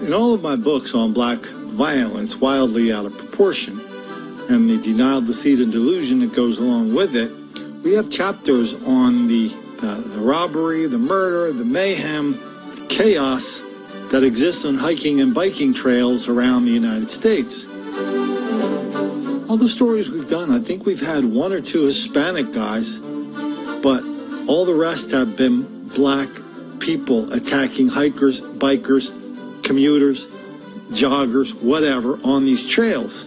In all of my books on black violence, wildly out of proportion, and the denial, deceit, and delusion that goes along with it, we have chapters on the robbery, the murder, the mayhem, the chaos that exists on hiking and biking trails around the United States. All the stories we've done, I think we've had one or two Hispanic guys, but all the rest have been black people attacking hikers, bikers, commuters, joggers, whatever, on these trails.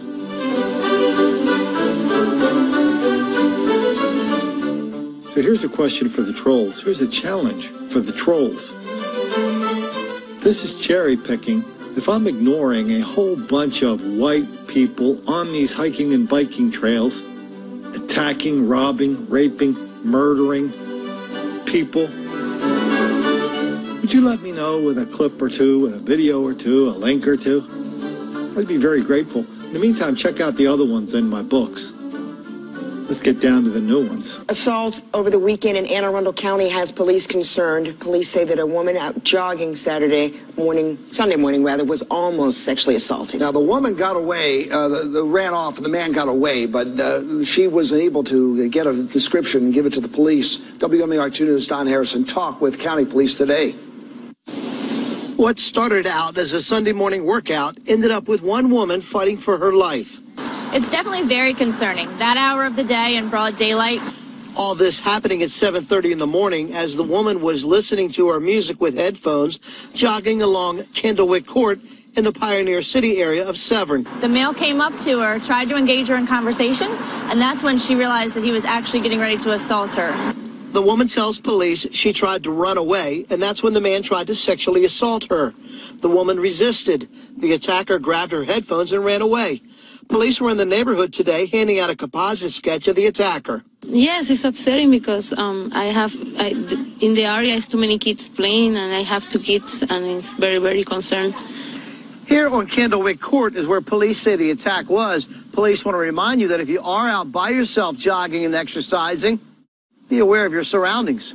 So here's a question for the trolls. Here's a challenge for the trolls. This is cherry picking. If I'm ignoring a whole bunch of white people on these hiking and biking trails, attacking, robbing, raping, murdering people, would you let me know with a clip or two, with a video or two, a link or two? I'd be very grateful. In the meantime, check out the other ones in my books. Let's get down to the new ones. Assault over the weekend in Anne Arundel County has police concerned. Police say that a woman out jogging Sunday morning, was almost sexually assaulted. Now, the woman got away, ran off, and the man got away, but she was able to get a description and give it to the police. WMAR 2 News' Don Harrison talked with county police today. What started out as a Sunday morning workout ended up with one woman fighting for her life. It's definitely very concerning. That hour of the day in broad daylight. All this happening at 7:30 in the morning as the woman was listening to her music with headphones, jogging along Candlewick Court in the Pioneer City area of Severn. The male came up to her, tried to engage her in conversation, and that's when she realized that he was actually getting ready to assault her. The woman tells police she tried to run away, and that's when the man tried to sexually assault her. The woman resisted. The attacker grabbed her headphones and ran away. Police were in the neighborhood today handing out a composite sketch of the attacker. Yes, it's upsetting because in the area is too many kids playing, and I have 2 kids, and it's very, very concerned. Here on Candlewick Court is where police say the attack was. Police want to remind you that if you are out by yourself jogging and exercising, be aware of your surroundings.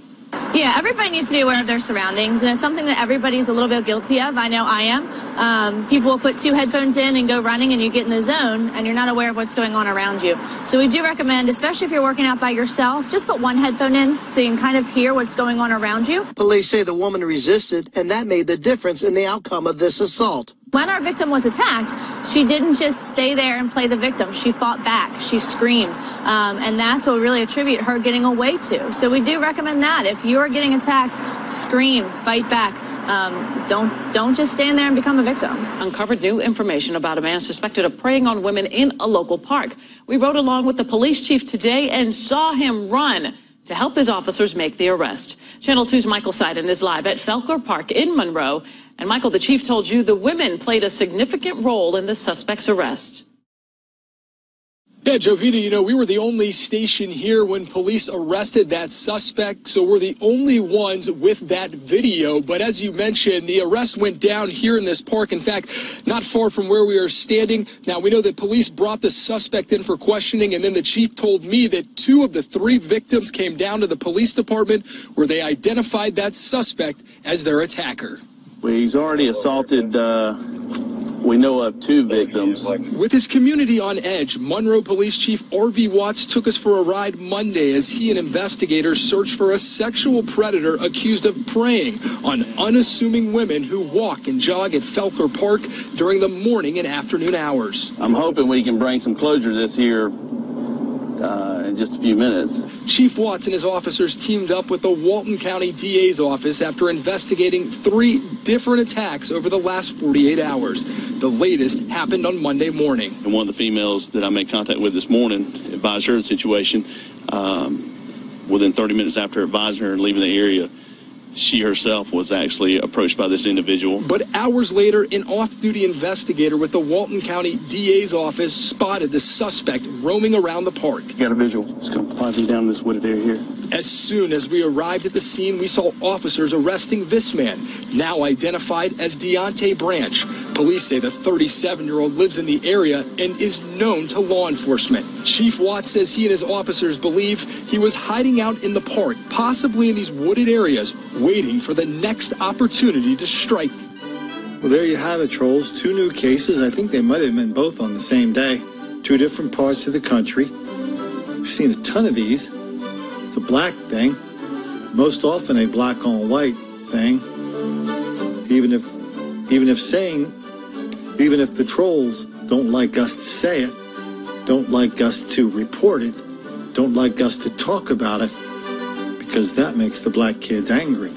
Yeah, everybody needs to be aware of their surroundings, and it's something that everybody's a little bit guilty of. I know I am. People will put 2 headphones in and go running, and you get in the zone, and you're not aware of what's going on around you. So we do recommend, especially if you're working out by yourself, just put 1 headphone in so you can kind of hear what's going on around you. Police say the woman resisted, and that made the difference in the outcome of this assault. When our victim was attacked, she didn't just stay there and play the victim. She fought back. She screamed. And that's what we really attribute her getting away to. So we do recommend that. If you are getting attacked, scream, fight back. Don't just stand there and become a victim. Uncovered new information about a man suspected of preying on women in a local park. We rode along with the police chief today and saw him run to help his officers make the arrest. Channel 2's Michael Seiden is live at Felker Park in Monroe. And Michael, the chief told you the women played a significant role in the suspect's arrest. Yeah, Jovita, we were the only station here when police arrested that suspect, so we're the only ones with that video. But as you mentioned, the arrest went down here in this park. In fact, not far from where we are standing. Now, we know that police brought the suspect in for questioning, and then the chief told me that 2 of the 3 victims came down to the police department where they identified that suspect as their attacker. Well, he's already assaulted, we know of 2 victims. With his community on edge, Monroe Police Chief R.V. Watts took us for a ride Monday as he and investigators searched for a sexual predator accused of preying on unassuming women who walk and jog at Felker Park during the morning and afternoon hours. I'm hoping we can bring some closure to this here in just a few minutes. Chief Watts and his officers teamed up with the Walton County DA's office after investigating 3 different attacks over the last 48 hours. The latest happened on Monday morning. And one of the females that I made contact with this morning advised her of the situation. Within 30 minutes after advising her and leaving the area, she herself was actually approached by this individual. But hours later, an off-duty investigator with the Walton County DA's office spotted the suspect roaming around the park. You got a visual. It's going to plunge down this wooded area here. As soon as we arrived at the scene, we saw officers arresting this man, now identified as Deontay Branch. Police say the 37-year-old lives in the area and is known to law enforcement. Chief Watts says he and his officers believe he was hiding out in the park, possibly in these wooded areas, waiting for the next opportunity to strike. Well, there you have it, trolls. 2 new cases. I think they might have been both on the same day. 2 different parts of the country. We've seen a ton of these. It's a black thing. Most often a black on white thing. Even if the trolls don't like us to say it, don't like us to report it, don't like us to talk about it, because that makes the black kids angry.